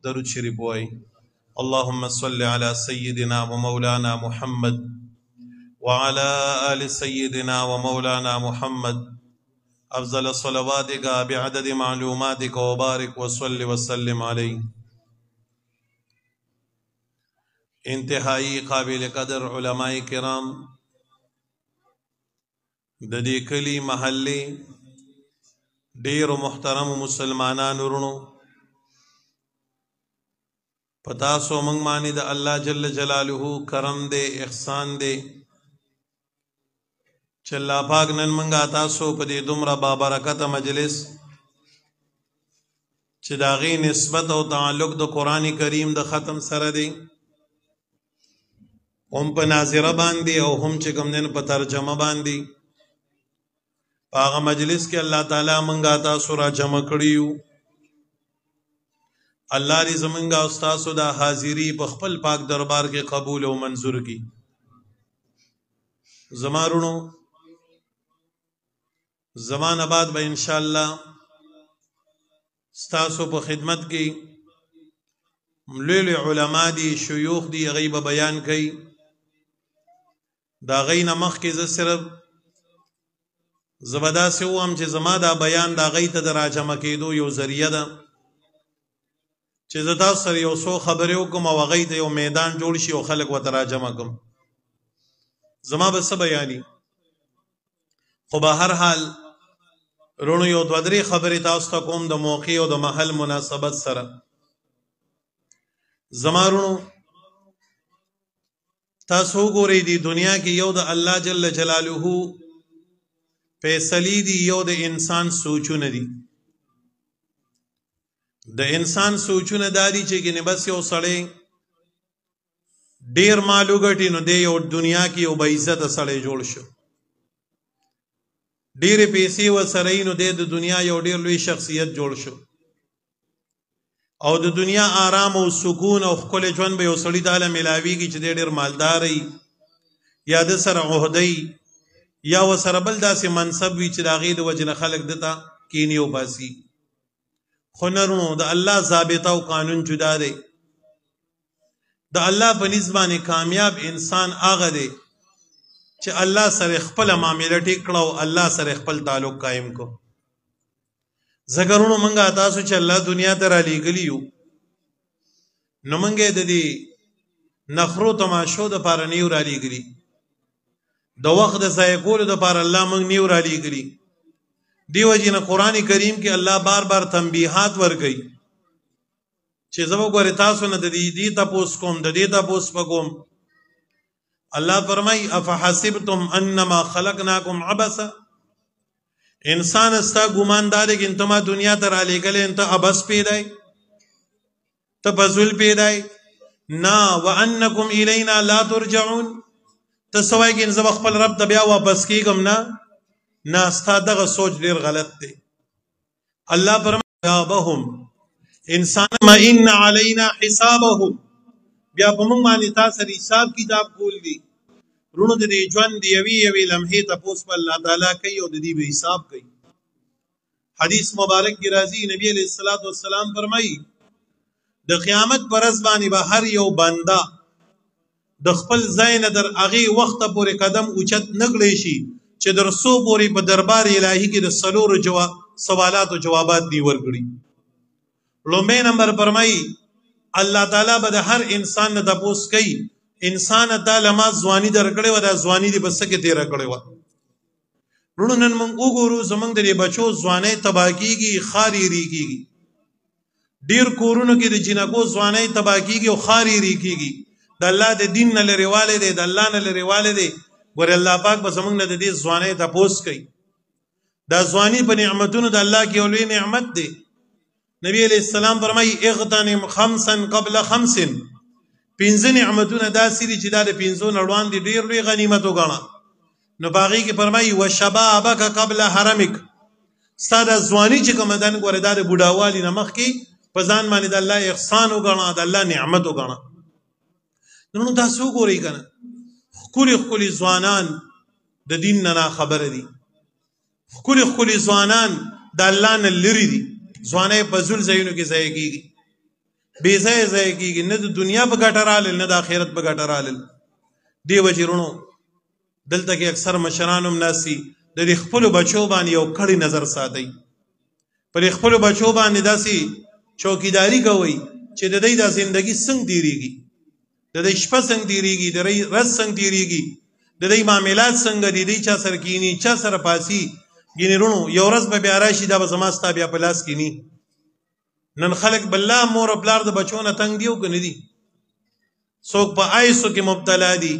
درود شریف وای. اللهم صل على سيدنا ومولانا محمد وعلى آل سيدنا ومولانا محمد افضل صلواتك بعدد معلوماتك وبارك وصل وسلم عليه. انتہائی قابل قدر علماء کرام د دې کلی محلي ډیرو محترم مسلمانانو ورونو پتا سو موږ باندې د الله جل جلاله کرم دے احسان دے چې الله پاک نن موږ تاسو په دې دومره بابرکت مجلس چې د هغې نسبت او تعلق د قرآن کریم د ختم سره دی، هم په ناظره باندې او هم چې کوم دین په ترجمه باندې په هغه مجلس کې الله تعالی موږ تاسو را جمع کړي یو. الله دې زمونږ او ستاسو د حاضري په خپل پاک دربار کې قبول او منظور کړي. زما رونو زمانه بعد به ان شاء الله ستاسو په خدمت کې لوی علما دي، شيوخ دي، غیب بیان کوي. دا غي نه مخکې زه صرف زبدا سه وام چې زما دا بیان دا غي ته دراجمه کېدو یو ذریعہ ده چې زه تاسو سره یو څو خبرې وکم او غي ته یو میدان جوړ شي او خلک و تراجمه کوم. زما به څه بیاني، خو به هر حال رونو یو دوه درې خبرې تاسو ته کوم د موقع او د محل مناسبت سره. زما رونو تاسو ګورئ دی دنیا کې یو د الله جل جلاله فیصلې دي، یو د انسان سوچونه دي. د انسان سوچونه دادي چې ګنې بس یو سړی ډیر مالو ګټي نو دی یو دنیا کې یو باعزته سړی جوړ شو، ډیرې پیسې ورسره نو دی د دنیا یو ډیر لوی شخصیت جوړ شو، او د دنیا آرام او سکون او خپل ژوند به یو سړی تعالی ملاویږي چې ډیر مالدار وي یا د سره عہدی یا وسره بل داسې منصب وي چې د هغې د وجې نه خلک دته کینی او باسي. خو نرونو د الله ضابطه او قانون جدا دی. د الله په نسبت باندې کامیاب انسان هغه دی چې الله سره خپل معامله ټیک کړه او الله سره خپل تعلق قائم کو. زګرونو منګه تاسو چې الله دنیا ته را لېږلي یو نو منګه د دې نخرو تماشو د پاره نیو را لېږلي، د وخت د ضایع کولو د پاره الله موږ نیو را لېږلي. دیو جن قرآن کریم کې الله بار بار تنبیحات ورکړي چې زه وګورې تاسو نه د دې تپوس کوم د دې تپوس پکوم. الله فرمای افحسبتم انما خلقناکم عبثا، انسان استا ګماندار کې انتما دنیا ته را لېږلې انت عبث پیدای ته فضل پیدای نا وانکم الینا لا ترجعون، ته سوای کې زه خپل رب ته بیا واپس کیږم نه ستا دغه سوچ ډیر غلط دی. الله فرمایي بهم انسان ما ان علینا حسابهم، بیا په موږ باندې تاسو حساب کتاب کول دي. رونو د دې ژوند دی یوې لمحې تاسو په الله تعالی کوي او د دې به حساب کوي. حدیث مبارک کی راځي نبی علیہ الصلوۃ والسلام فرمایي د قیامت پر ورځ باندې به هر یو بنده د خپل ځای نه در هغه وخت پورې قدم اوچت نکړي شي چې در سو پورې په دربار الهي کې د سلور سوالات او جوابات دی ورګړي. لومبه نمبر فرمایي الله تعالی به د هر انسان نه تپوس کوي انسان تعالی ما ځواني درکړې و دا ځواني دی بس کې تیر کړې و. رونو نن موږ وګورو زمونږ د بچو ځواني تباکیږي خاري ریږي، ډیر کورونو کې د جنکو ځواني تباکیږي او خاري ریږي. د الله د دین نه لريواله دی، د الله نه لريواله دی. ګور الله پاک به زمونږ نه د دې ځواني تپوس کوي. دا ځواني په نعمتونو د الله کې اولوی نعمت دی. نبی علیہ السلام فرمایي اغتنم خمسا قبل خمس، پنځه نعمتونه داسې دي چې دا د پنځو نه وړاندې ډېر لوی غنیمت وګڼه. نو په هغې کې فرمایي وشبابک قبل حرمک، ستا دا ځواني چې کومه ده ګوره دا د بوډاوالي نه مخکې په ځان باندې د الله احسان وګڼه، د الله نعمت وګڼه. نو تاسو وګورئ که نه ښکلي ځوانان د دین نه خبره دي، ښکلي ځوانان د الله نه لرې دي، ځوانۍ په زول ځایونو کې ضایع کېږي. بې ځایه ضایع کېږي، نه د دنیا په ګټه رالل نه د آخرت په ګټه رالل. دې وجې وروڼو دلته کې اکثر مشران هم ناستي، د دې خپلو بچو باندې یو کړی نظر ساتئ. پر خپلو بچو باندې داسې چوکیداری کوئ چې د دوی دا زندګي څنګه تېرېږي، د دوی شپه څنګه تېرېږي، د دوی ورځ څنګه تېرېږي، د دوی معاملات څنګه دي، دوی چا سره کښېني، چا سره پاسي. ګینې وروڼو یو ورځ به بیا راشي دا به زما ستا بیا په لاس کې ني. نن خلک بالله مور او پلار د بچو نه تنګ دي او که نه دي؟ څوک په آیسو کې مبتلا دي،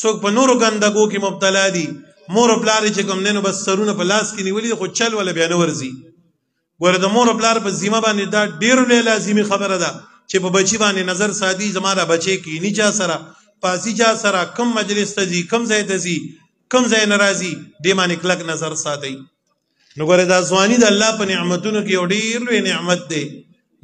څوک په نورو ګندګو کې مبتلا دي. مور او پلار چې کوم دی نو بس سرونه په لاس کې نیولي دي، خو چل ولا بیا نه ورځي. ګوره د مور او پلار په ذمه باندې دا ډېر لوی لازمي خبره ده چې په بچي باندې نظر ساتي. زما دا بچی کښېني چا سره، پاسي چا سره، کم مجلس ته ځي، کم ځای ته ځي، کم ځای نه راځي، دې باندې کلک نظر ساتئ. نو ګوره دا ځواني د الله په نعمتونو کې یو ډېر لوی نعمت دی.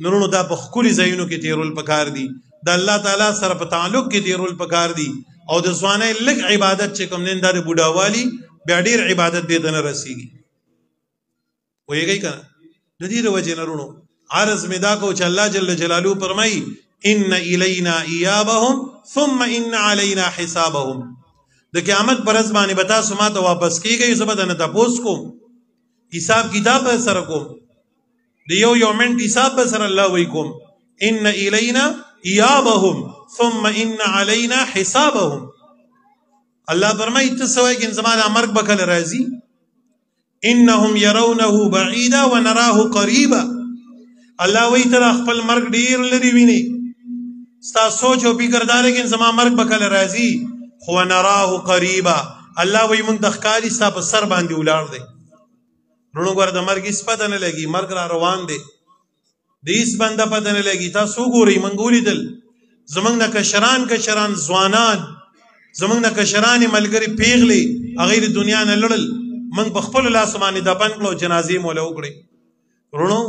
نو وروڼو دا په ښکلي ځایونو کې تېرول پکار دي، د الله تعالی سره په تعلق کې تېرول پکار دي. او د ځوانۍ لږ عبادت چې کوم دی دا د بوډاوالي بیا ډېر عبادت دې ته نه رسېږي. پوهېږئ که نه؟ د دې د وجې نه وروڼو عرض مې دا کو چې الله جل جلاله فرمایي ان الینا ایابهم ثم ان علینا حسابهم. د قیامت پر ورځ باندې به تاسو ما ته واپس کېږئ، زه به درنه تپوس کوم، حساب کتاب به سره کوم، د یو یو منټ حساب به سره الله وی کوم. ان الینا ایابهم ثم ان علینا حسابهم. الله فرمایي ته څه وایې چې زما دا مرګ به کله راځي؟ انهم يرونه بعیدا ونراه قریبا. الله وی ته خپل مرګ ډیر لري ویني، ستا سوچ او فکر دا دی چې زما مرګ به کله راځي، خو ونراه قریبا. الله وی مونږ د ښکاري ستا په سر باندې ولاړ دی. وروڼو ګوره د مرګ هېڅ پته نه لګي، مرګ را روان دی، د هېڅ بنده پته نه لګي. تاسو وګورئ مونږ ولیدل زمونږ نه کشران ځوانان، زمونږ نه کشرانې ملګري پیغلې هغوی د دنیا نه لړل، موږ په خپلو لاسو باندې دفن کړو، جنازې مو له وکړې. وروڼو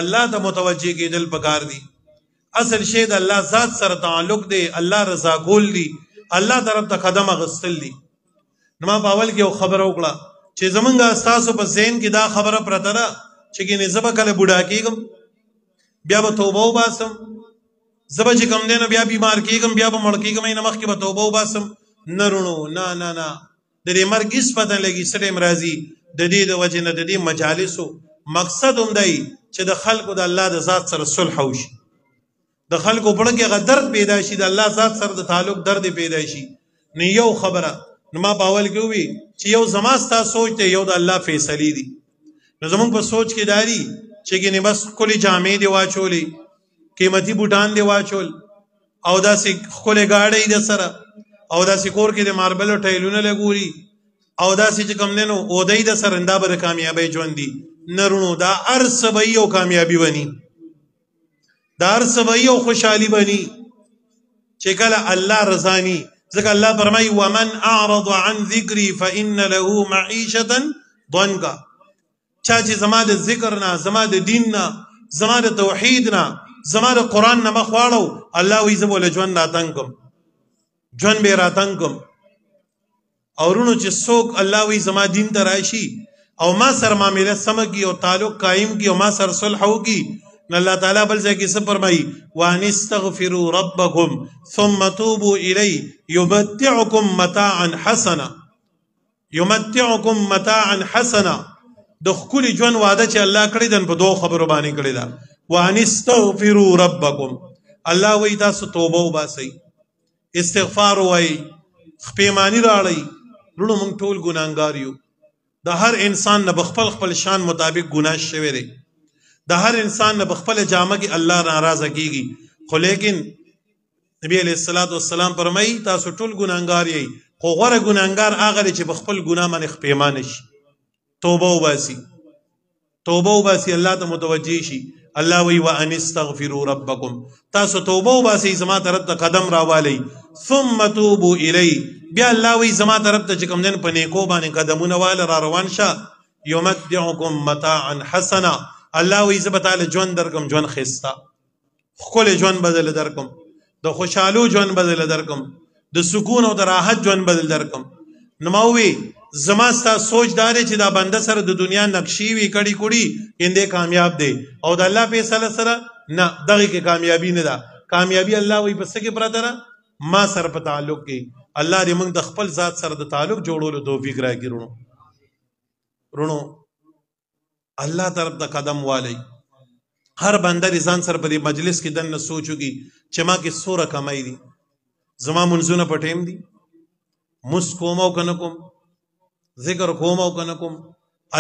الله ته متوجه کېدل پکار دي. اصل شی د الله ذات سره تعلق دی، الله رضا کول دي، الله طرف ته قدم اخیستل دي. نو ما په اول کې یو خبره وکړه چې زمونږ ستاسو په ذهن کې دا خبره پرته ده چې ګینې زه به کله بوډا کېږم، بیا به توبه وباسم، زه به چې کوم دی نو بیا بیمار کېږم، بیا به مړ کېږم، نه مخکې به توبه وباسم. نه وروڼو، نه نه نه، د دې مرګ هېڅ پته نه لګي څه ټایم راځي. د دې د وجې نه د دې مجالسو مقصد هم دی چې د خلکو د الله د ذات سره صلح وشي، د خلکو په زړه کې هغه درد پیدا شي، د الله ذات سره د تعلق درد پیدا شي. نو یو خبره نو ما په اول کې ووي چې یو زما ستا سوچ دی، یو د الله فیصلې دي. نو زمونږ په سوچ کې دا دي چې ګینې بس ښکلې جامې دې واچولې، قیمتي بوټان دې واچول، او داسې ښکلې ګاډۍ د سره، او داسې کور کې د ماربلو ټایلونه لګوري، او داسې چې کوم دی نو اودۍ د سره، دا به د کامیابۍ ژوند دي. نه وروڼو دا هر څه به یو کامیابي بني، دا هر څه به یو خوشحالي بني چې کله الله رضاني. ځکه الله فرمایي ومن اعرض عن ذکري فان له معیشة ضنکا. چا چې زما د ذکر نه، زما د دین نه، زما د توحید نه، زما د قرآن نه مخ واړو، الله وایي زه به له ژوند راتنګ کړم، ژوند به یې راتنګ کړم. او وروڼو چې څوک الله وایي زما دین ته راشي او ما سره معامله سمه کړي او تعلق قایم کړي او ما سره صلح وکړي، نو الله تعالی بل ځای کې څه فرمایي وان استغفروا ربکم ثم توبوا الیه یمتعکم متاعا حسنا. یمتعکم متاعا حسنا، د ښکلي ژوند وعده چې الله کړې ده په دوو خبرو باندې کړې ده. وان استغفروا ربکم، الله وایي تاسو توبه وباسئ، استغفار وایي، خپېماني راړئ. وروڼو موږ ټول ګناهګار یو، د هر انسان نه به خپل خپل شان مطابق ګناه شوی دی، د هر انسان نه به خپله جامه کې الله ناراضه کېږي. خو لیکن نبی علیه السلام فرمایي تاسو ټول ګناهګار یئ، خو غوره ګناهګار هغه دی چې په خپل ګناه باندې خپېمانه شي، توبه وباسي، توبه وباسي، الله ته متوجه شي. الله وی وان استغفروا ربکم، تاسو توبه وباسئ، زما طرف ته قدم راوالئ، ثم توبوا الی، بیا الله وی زما طرف ته چې کوم دین په نیکو باندې قدمونه واله را روان شه. یمتعکم متاعا حسنا، الله وی زه به تعالی ژوند درکم، ژوند ښایسته، ښکلی ژوند به درله درکم، د خوشحالو ژوند به درله درکم، د سکون او د راحت ژوند به درله درکم. نو ما وی زما ستا سوچ دار چې دا بنده سره د دنیا نقشي وی کړي کړي انده کامیاب دی او د الله فیصله سره نه دغه کې کامیابی نه ده کامیابی الله وی پس کې پراته ما سره په تعلق کې الله دې موږ د خپل ذات سره د تعلق جوړولو توفیق راکړي رونو الله طرف ته قدم والی هر بنده ځان سره په دې مجلس کې دنه سوچو کې چې ما کې سوره کمای دي زما منځونه په ټیم دي مس کوم او کنه کوم ذکر کوم او کنه کوم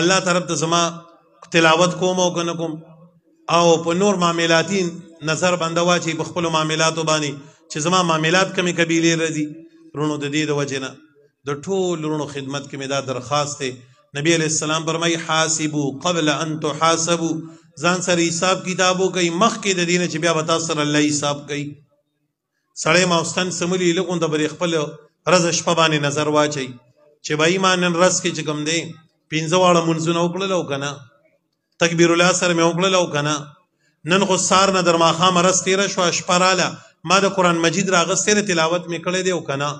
الله طرف ته زما تلاوت کوم او کنه کوم او په نور معاملاتي نظر بنده واچي په خپل معاملاتو باندې چې زما معاملات کمی قبيله رضی رونو د دې د وجنه د ټول رونو خدمت کې مې دا درخواست دی نبی علیہ السلام فرمای حاسبوا قبل ان تحاسبوا ځان سره حساب کتابو کوي مخکې د دینه چې بیا وتا سره الله حساب کوي سړی ماستان سملی لګون د بری خپل رز شپه باندې نظر واچي چې به ایمان نن رس کې چې کوم دی پنځه واړه منځونه وکړل او کنه تکبیر الله سره مې وکړل او کنه نن خو سار نه در ماخام رس تیر شو شپراله ما د قران مجید راغستره تلاوت مې کړې دی او کنه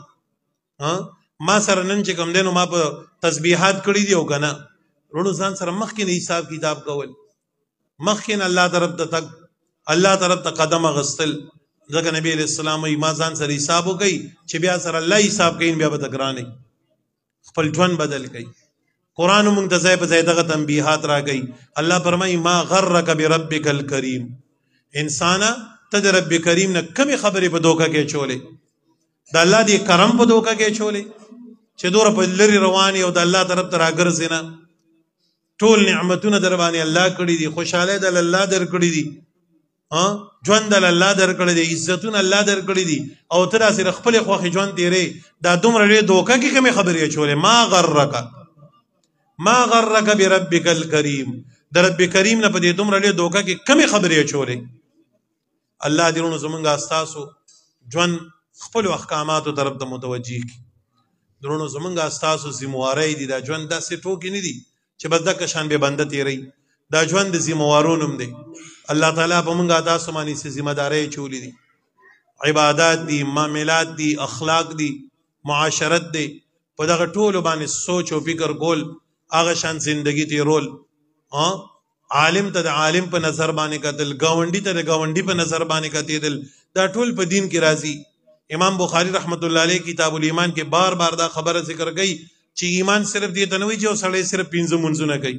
ما سره نن چې کوم دی نو ما په تسبیحات کړې دی او کنه رونو ځان سره مخکې نه حساب کتاب کول مخکې الله طرف ته تک الله طرف ته قدم غستل ځکه نبی علیہ السلام ما ځان سره حساب وکي چې بیا سره الله حساب کوي بیا به تکرانه خپل ژوند بدل کړي قران موږ د ځای په ځای دغه تنبیحات راګي الله فرمایي ما غرک بربک الکریم انسان ته د رب کریم نه کمی خبرې په دوکه کې چولې د الله دی کرم په دوکه کې چولې چې دوره په لری رواني او د الله طرف ته راګرځي نه ټول نعمتونه در باندې الله کړی دي خوشاله د الله در کړی دي ژوند د الله در کړی دي عزتونه الله در کړی دي او تر اسره خپل خوخي ژوند تیرې دا دومره لري دوکه کې کمی خبرې چولې ما غرک بربک الکریم د رب کریم نه په دې دومره لري دوکه کې کمی خبرې چولې الله دې نو زمونږه استاسو ژوند خپل احکاماتو طرف ته متوجي کی درونو زمونږه استاسو ذمہواری دي دا ژوند داسې ټوکی نه دي چې بس دغه شان به بنده تیرې دا ژوند د ذمہوارونم دی الله تعالی په مونږه تاسو باندې سي ذمہ داري چولې دي عبادت دي معاملات دي اخلاق دي معاشرت دي په دغه ټولو باندې سوچ او فکر کول هغه شان زندگی تیرول عالم ته د عالم په نظر باندې کتل گاونډي ته د گاونډي په نظر باندې کتل دا ټول په دین کې راځي امام بخاری رحمت الله علیه کتاب الایمان کې بار بار دا خبره ذکر کړي چې ایمان صرف دې ته نه وي چې سړی صرف 15 منځونه کوي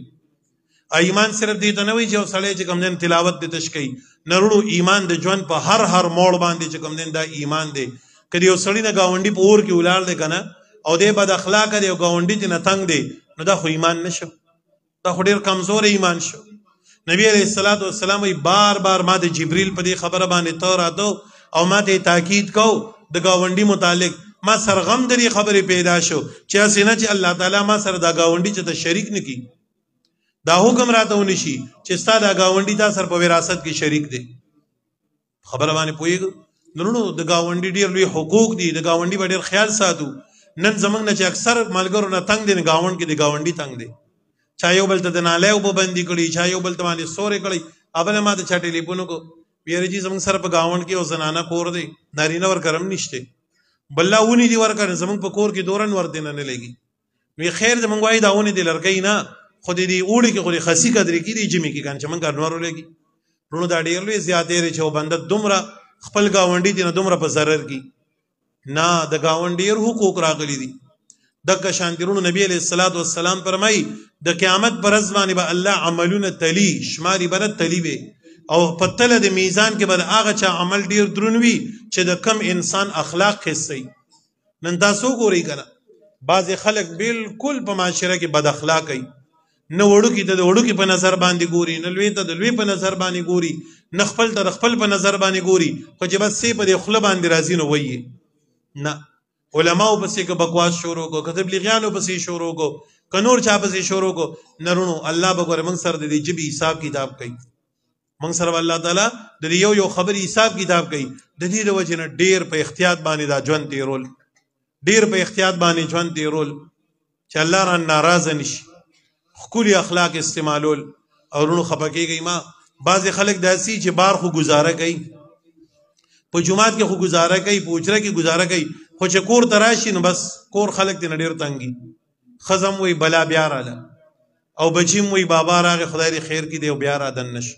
ایمان صرف دې ته نه وي چې سړی چې کوم دین تلاوت دې تش کوي نړو ایمان د ژوند په هر موړ باندې چې کوم دین دا ایمان دی کله یو سړی نه گاونډي په اور کې ولار دی کنه او دې بد اخلاق دی او گاونډي ته نه تنگ دی نو دا خو ایمان نشو دا خو ډیر کمزور ایمان شو نبی علیہ الصلوۃ والسلام بار بار ما د جبرئیل په دې خبره باندې تور راته او ما ته تاکید کو د گاونډي متعلق ما سرغم درې خبره پیدا شو چې اسنه چې الله تعالی ما سره دا گاونډي چې ته شریک نکي دا حکم راته ونشي چې ستا دا گاونډي تا سره په وراثت کې شریک دی خبره باندې پوهیږي نورونو د گاونډي ډیر لوی حقوق دي د گاونډي ډیر خیال ساتو نن زمنګ نه چې اکثر ملګرو نه تنگ دي گاوند کې د گاونډي تنگ دي چا یو بل ته نه له وبندي کړي چا یو بل ته باندې سورې کړي ابل ما ته چا ټلیفون کو پیری جی زمنګ سره په گاوند کې او زنانه کور دی نارینه ور کرم نشته بل لاونی دی ور کړ زمنګ په کور کې دورن ور دینه نه لګي وی خیر زمنګ وای داونی دی لړکې نه خو دې اوړي کې خو خاصی قدرې کې دی جمی کې کان چې مونږ نورو لګي رونو دا ډیر لوی زیاتې لري چې بنده دومره خپل گاونډي دي نه دومره په zarar کې نه د گاونډي حقوق راغلي دي دغه شانتیرونو نبی علیہ الصلوۃ والسلام فرمایي د قیامت پر ورځ باندې به الله عملونه تلی شماري بر تلی به او پتل د میزان کې به هغه چا عمل ډیر درنوي چې د کم انسان اخلاق خسي نن تاسو ګورئ کنه بعض خلک بالکل په معاشره کې بد اخلاقي نه وړو کې د وړو کې په نظر باندې ګوري نه لوی ته د لوی په نظر باندې ګوري نه خپل ته خپل په نظر باندې ګوري خو چې بس سي په خپل باندې راځي نو وایي نه علماء پسې که بکواس شروع کو که تبلیغیانو پسې شروع کو که نور چا پسې شروع کو نرونو الله به ګوره موږ سره د دې جبي حساب کتاب کوي موږ سره الله تعالی د یو خبر حساب کتاب کوي د دې د وجه نه ډیر په احتیاط باندې دا ژوند تیرول ډیر په احتیاط باندې ژوند تیرول چې الله را ناراضه نشي خولي اخلاق استعمالول او رونو خپکیږي ما بعض خلک داسي چې بار خو گزاره کوي په جمعات کې خو گزاره کوي په اجره کې گزاره کوي خو چې کور ته راشي نو بس کور خلک دې نه ډېر تنګي ښځه وایي بلا بیا راله او بچی م وایي بابا راغی خدای دې خیر کړي دی او بیا رادن نشي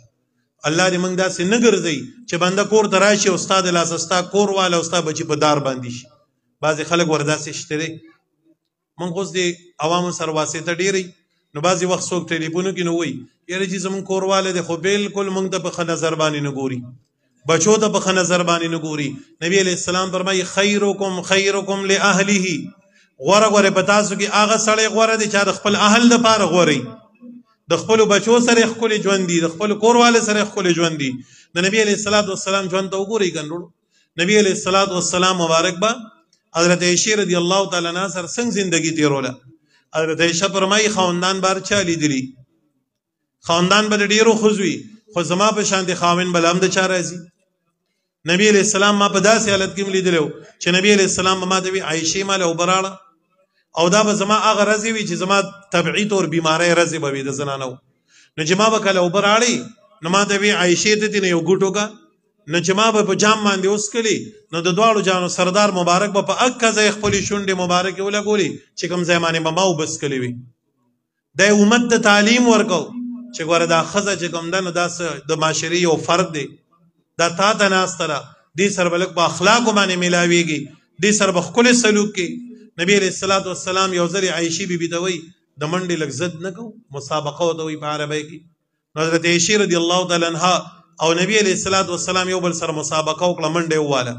الله دې موږ داسې نه ګرځوي چې بنده کور ته راشي او ستا د لاسه ستا کور واله او ستا بچي په دار باندې شي بعضې خلک ورداسې شته دی موږ اوس د عوامو سره واسطه ډېرې نو بعضې وخت څوک ټلیفونو کې نو وایي یاره چې زموږ کور واله دی خو بالکل موږ ته په ښه نظر باندې نه ګوري بچو ته په ښه نظر باندې نه ګوري نبي علیه السلام فرمایي خیرکم خیرکم لاهله غوره غوره په تاسو کې هغه سړی غوره دی چې د خپل اهل دپاره غوره د خپلو بچو سره یې ښکلې ژوند دي د خپلو کورواله سره یې ښکلې ژوند دي د نبي علیه السلام ژوند ته وګورئ ګنډوړو نبي علیه السلام مبارک به حضرت عایشې رضی الله تعالی عنها سره څنګه زندگی تیروله حضرت عایشه فرمایي خاوندان بار چا لیدلي خاوندان به د ډېرو ښځو وي خو زما په شان د خاوند بله هم د چا راځي نبی علیه السلام ما په داسې حالت کې م لیدلی و چې نبی علیه السلام به ما ته وي عایشې ما له اوبه راړه او دا به زما هغه ورځې وي چې زما طبعي طور بیماری ورځې به وي د زنانو نو چې ما به کله اوبه راړې نو ما ته وي عایشې ته دې نه یو ګوټ وکړه نو چې ما به په جام باندې وڅکلي نو د دواړو جانو سردار مبارک به په اکه ځای خپلې شونډې مبارکې ولګولې چې کوم ځای باندې به ما وبسکلې وي دا امت ته تعلیم ورکو چې ګوره دا ښځه چې کوم ده نو دا د معاشرې یو فرد دی دا تا ته ناسته ده دې سره به لږ په اخلاقو باندې میلاویږي دې سره به ښکلی سلوک کوي نبی علیه السلام یو ځل عایشې بیبي ته وایي د منډې لږ ضد نه کوو مسابقه ورته وایي په عربۍ کې نو حضرت عایشې رضی الله تعالی عنها او نبی علیه السلام یو بل سره مسابقه وکړه منډه وواله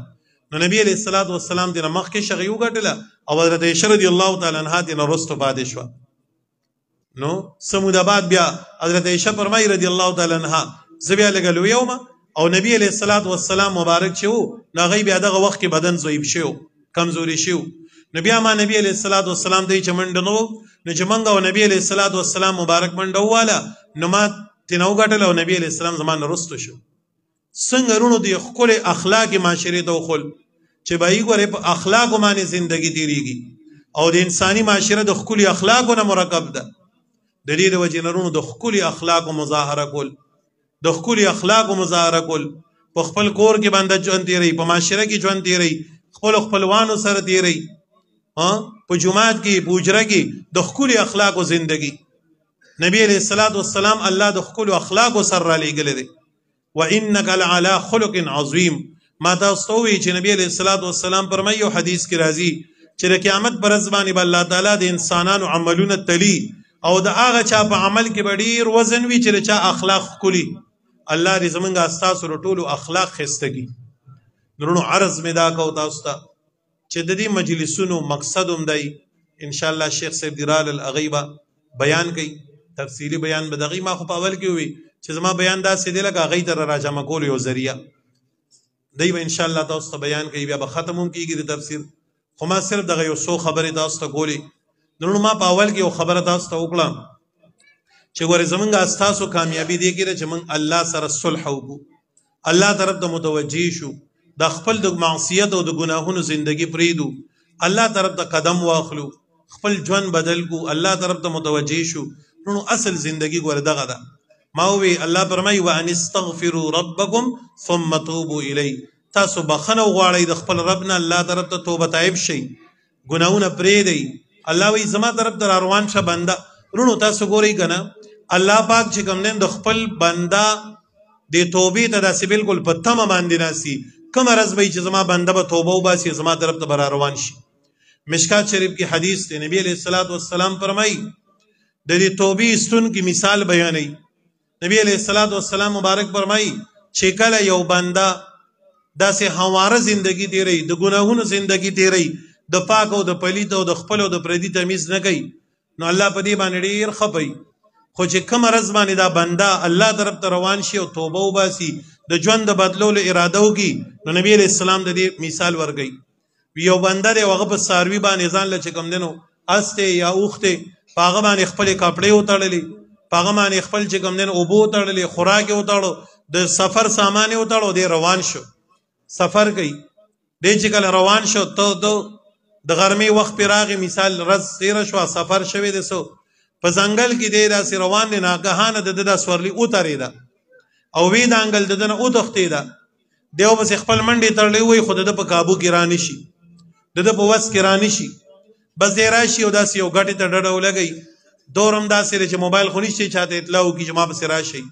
نو نبی علیه السلام دې نه مخکې شغې وګټله او حضرت عایشه رضی الله تعالی عنها دې نه وروسته پاتې شوه نو سمود آباد بیا حضرت عایشه فرمایي رضی الله تعالی عنها زه بیا لږه لویه ومه او نبی علیه السلام مبارک چې و نو هغوی بیا دغه وخت کې بدن ضعیف شوی کمزوري شوی نو بیا ما نبی علیه السلام ته چې منډه نه نو چې موږ او نبی علیه السلام مبارک منډه وواله نو ما تینا وګټل او نبی علیه السلام زما نه رستو شو څنګه رونو دی ښکلې اخلاق معاشرې ته وښول چې به یې ګورې په اخلاقو باندې زندګي تېرېږي او د انساني معاشره د ښکلي اخلاقو نه مرکب ده د دې د وجې نه رونو د ښکلي اخلاقو مظاهره کول د ښکلي اخلاقو مظاهره کول په خپل کور کې بنده ژوند تېروي په معاشره کې ژوند تېروي خپلو خپلوانو سره تېروي په جومات کې په حجره کې د ښکلي اخلاقو زندګي نبی علیہ السلام الله د ښکلو اخلاقو سره را لېږلی دی وانک لعلی خلق عظیم ما تاسو ته ووایي چې نبی علیہ السلام فرمایي یو حدیث کې راځي چې د قیامت په ورځ باندې به الله تعالی د انسانانو عملونه تلي او د هغه چا په عمل کې به ډېر وزن وي چې د چا اخلاق ښکلي الله دې زموږ ستاسو د ټولو اخلاق ښایسته کړي درونو عرض مې دا کوو تاسو ته چې د دې مجلسونو مقصد هم دی انشاءالله شیخ صاحب دې راغلل هغوی به بیان کوي تفصیلی بیان به دغې ما خو په اول کې ووي چې زما بیان داسې دی لکه هغوی ته راجمع کولو یو ذریعه دی به انشاءالله تاسو ته بیان کوي بیا به ختم هم کېږي د تفسیر خو ما صرف دغه یو څو خبرې تاسو ته کولې درونو ما په اول کې یو خبره تاسو ته وکړه چې ګورې زمونږ ستاسو کامیابي دې کې ده چې موږ الله سره صلح وکړو الله طرف ته متوجه شو د خپل د معصیت او د ګناهونو زندگی پریدو الله طرف ته قدم واخلو خپل ژوند بدل کو الله طرف ته متوجه شو نو اصل زندگی ګور دغه ده ما وی الله فرمای و ان استغفروا ربکم ثم توبوا الی تاسو بخنه غواړئ د خپل رب نه الله طرف ته توبه تایب شئ ګناهونه پریدئ الله وی زما طرف ته روان شه بنده رونو تاسو ګورئ کنه الله پاک چې کوم نن د خپل بنده د توبې ته داسې بالکل په تمه باندې ناسي کوم ورځ به چې زما بنده به توبه وباسي زما طرف ته به روان شي مشکات شریف کې حدیث دی نبی علیہ السلام فرمایي د دې توبې ایستونکي مثال بیانوي نبی علیہ السلام مبارک فرمایي چې کله یو بنده داسې هواره زندگی تیری د ګناهونو زندگی تیری د پاک او د پلید او د خپل او د پردي تمیز نه کوي نو الله په دې باندې ډېر خپي خو چې کوم ورځ باندې دا بنده الله طرف ته روان شي او توبه وباسي د ژوند د بدلولو اراده وکړي نو نبی علیہ السلام د دې مثال ورکوي یو بنده دی هغه په څاروي باندې ځان له چې کوم دی نو استه یا اوښتې په هغه باندې خپلې کپړې وتړلې په هغه باندې خپل چې کوم دی نو اوبه وتړلې خوراک یې وتړو د سفر سامان یې وتړو دی روان شو سفر کوي دی چې کله روان شو ته د غرمې وخت پې راغی مثال ورځ تېره شوه سفر شوی دی سو په ځنګل کې دی داسې روان دی ناګهانه د ده دا سورلي وترېده او وی د انګل د ده نه وتښتېده دی او بس خپل منډې تړلی وی خو د ده په کابو کې رانشي د په وس کې رانی شي بس دی راشي او داسې یو ګټې ته ډډه ولګوي دور هم داسې دی چې موبایل خو نشته چاته اطلاع وکړي چې ما پسې راشي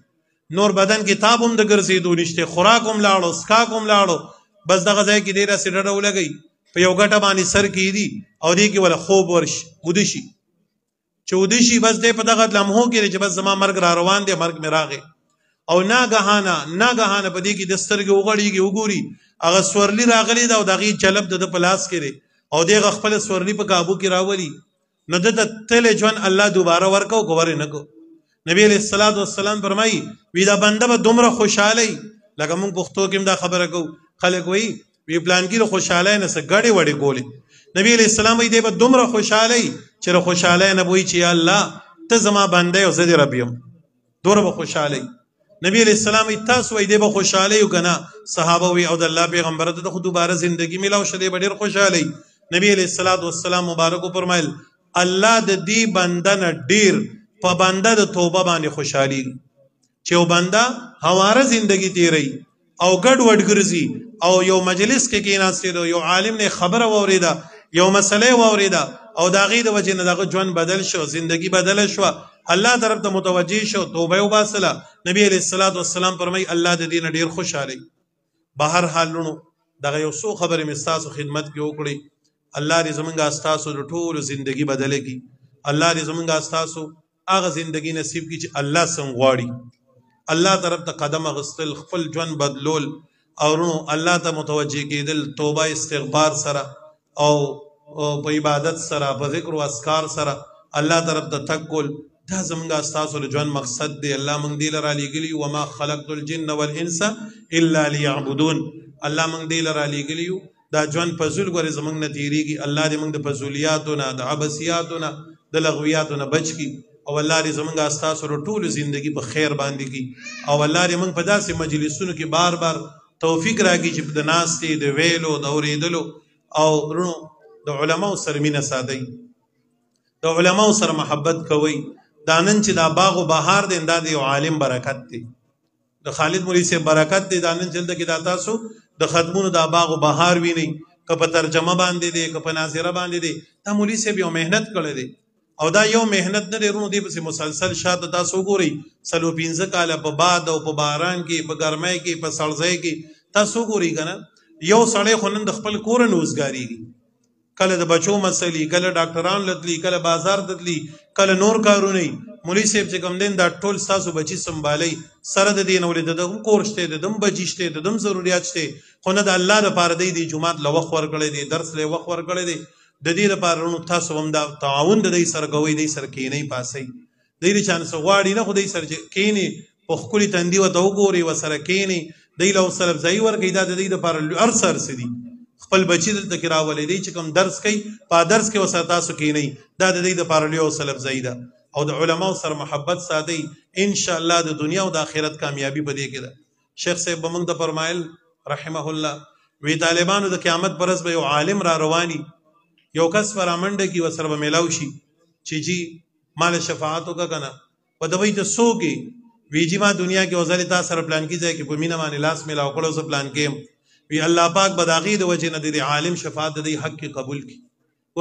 نور بدن کې تاب هم د ګرځېدو نشته خوراک هم لاړو څښاک هم لاړو بس دغه ځای کې دی داسې ډډه ولګوي په یو ګټه باندې سر کېږدي او دې کې وله خوب ورشي وده شي چې وده شي بس دی په دغه لمحو کې چې بس زما مرګ را روان دی مرګ مې راغی او ناګهانه په دې کې د سترګې وغړېږي وګوري هغه سورلي راغلی ده او د هغې جلب د په لاس کې دی او دغه خپله سورلي په کابو کې راولي نو ده ته تللی ژوند الله دوباره ورکو که ورې نه کو نبی علیه الصلاة والسلام فرمایي وی دا بنده به دومره خوشحالی لکه موږ پښتو کې هم دا خبره کوو خلک وایي وی پلانکي د خوشحالۍ نه څه ګډې وډې کولې نبی علیه السلام وایي دی به دومره خوشحالی چې د خوشحالۍ نه به وایي چې یا الله ته زما بنده یې او زه دې رب یم دومره به خوشحالی نبی علیہ السلام تاسو وای دی به خوشاله یو کنه صحابه وی او د الله پیغمبر ته خو دوباره زندگی ملاو شله به ډیر خوشاله نبی علیہ الصلوۃ والسلام مبارک فرمایل الله د دې بنده نه ډیر په بنده د توبه باندې خوشحالي چې یو بنده هواره زندگی تیری او ګډ وډ ګرځي او یو مجلس کې کېناستو یو عالم نه خبره ووریده یو مسله ووریده او دا غي د وجه نه دغه ژوند بدل شو زندگی بدل شو الله طرف ته متوجه شو توبه وباسله نبی علیہ الصلوۃ والسلام فرمای الله د دین ډیر خوشاله بهر حالونو دغه یو څو خبره مستاسو خدمت کې وکړي الله دې زمونږه استاسو د ټول زندگی بدله کی الله دې زمونږه استاسو هغه زندگی نصیب کی چې الله څنګه غواړي الله طرف ته قدم اغستل خپل ژوند بدلول او الله ته متوجه کېدل توبه استغفار سره او په عبادت سره په ذکر او اذکار سره الله طرف ته تکل دا زمونږه استاسو د ژوند مقصد دی الله مونږ دې لره لیږلي وما خلقت الجن والانس الا ليعبدون الله مونږ دې لره لیږلي دا ژوند فضول ګورې زمونږ نه تېرېږي الله دې مونږ د فضولیاتو نه د عبثیاتو نه د لغویاتو نه بچ کړي او الله دې زمونږ استاسو د ټولو زندگی په خیر باندې کړي او الله دې مونږ په داسې مجلسونو کې بار بار توفیق راکړي چې د ناستې د ویلو د اورېدلو او د علماو سره مینه ساتئ د علماو سره محبت کوئ دا نن چې دا باغ و بهار دی دا د یو عالم برکت دی د خالد مولوي صاحب برکت دی دا نن چې دلته کې دا تاسو د ختمونو دا باغ و بهار وینئ که په ترجمه باندې دی که په ناظره باندې دی دا مولوي صاحب یو محنت کړی دی او دا یو محنت نه دی رونو دی پسې مسلسل شاته تاسو وګورئ 45 کاله په باد او په باران کې په ګرمۍ کې په سړځۍ کې تاسو وګورئ که نه یو سړی خو نن د خپل کوره نه وزګارېږي کله د بچو مسلې کله ډاکټران لتلی کله بازار تتلی کله نور کارونه مولوي صاحب چې کوم دین دا ټول تاسو بچی سنبالي سره د دین ولې د کور شته د دم بچی شته د دم ضرورت شته خو نه د الله لپاره دی جمعات له وخت ورکړي دی درس له وخت ورکړي دی د دې لپاره نو تاسو هم دا تعاون د دې سره کوي دی سره کې نه پاسي د دې چانس غواړي نه خو دې سره کې نه په خولي تندي و ته وګوري و سره کې نه دی له سلف ځای ورګي دا د دې لپاره ارسر سدي خپل بچی دلته کې راولې دی چې کوم درس کوي په درس کې وسه تاسو کې نه دا د دې لپاره له سلف ځای ده او د علماو سره محبت ساتي ان شاء الله د دنیا او د آخرت کامیابی به دی کې ده شیخ صاحب موږ د فرمایل رحمه الله وی طالبانو د قیامت پرز به یو عالم را رواني یو کس فرامنډه کې وسره به ملاو شي چې جی مال شفاعت وکا کنه په دوی ته سوګي ویجی ما دنیا کې وزل تاسو سره پلان کې ځای کې په مینا باندې لاس ملاو کړو زه پلان کې وی الله پاک بداغي د وجه نه د عالم شفاعت د حق کې قبول کی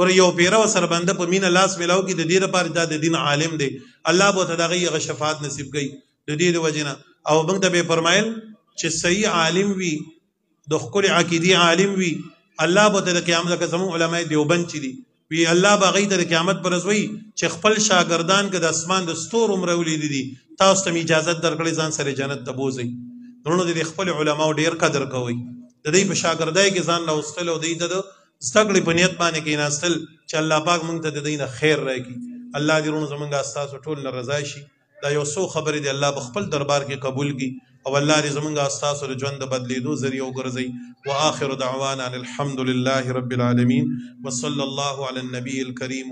اور یو پیرو سره بنده په مینا لاس ملاو کې د دې لپاره د دین عالم دی الله به تداغي غ شفاعت نصیب کړي د دې د وجه نه او موږ ته به فرمایل چې صحیح عالم وي د خپل عقیدی عالم وي الله به د قیامت کې زمو علماء دیوبند چي دي وی الله به غي د قیامت پر ورځ وي چې خپل شاګردان کې د اسمان د ستور عمر ولید دي تاسو ته اجازه درکړي ځان سره جنت ته بوزي نو د خپل علماء ډیر قدر کوي د دې په شاګردای کې ځان راوستل او د دې د زدهکړې په نیت باندې کېناستل چې الله پاک موږ ته د دې نه خیر راکړي الله دې رونو زمونږ استاسو ټول نه رضا شي دا یو څو خبرې دی الله په خپل دربار کې قبول کړي او الله دې زمونږ استاسو د ژوند د بدلیدو ذریعہ وګرځي واخر دعوانا الحمد لله رب العالمين وصلى الله على النبي الكريم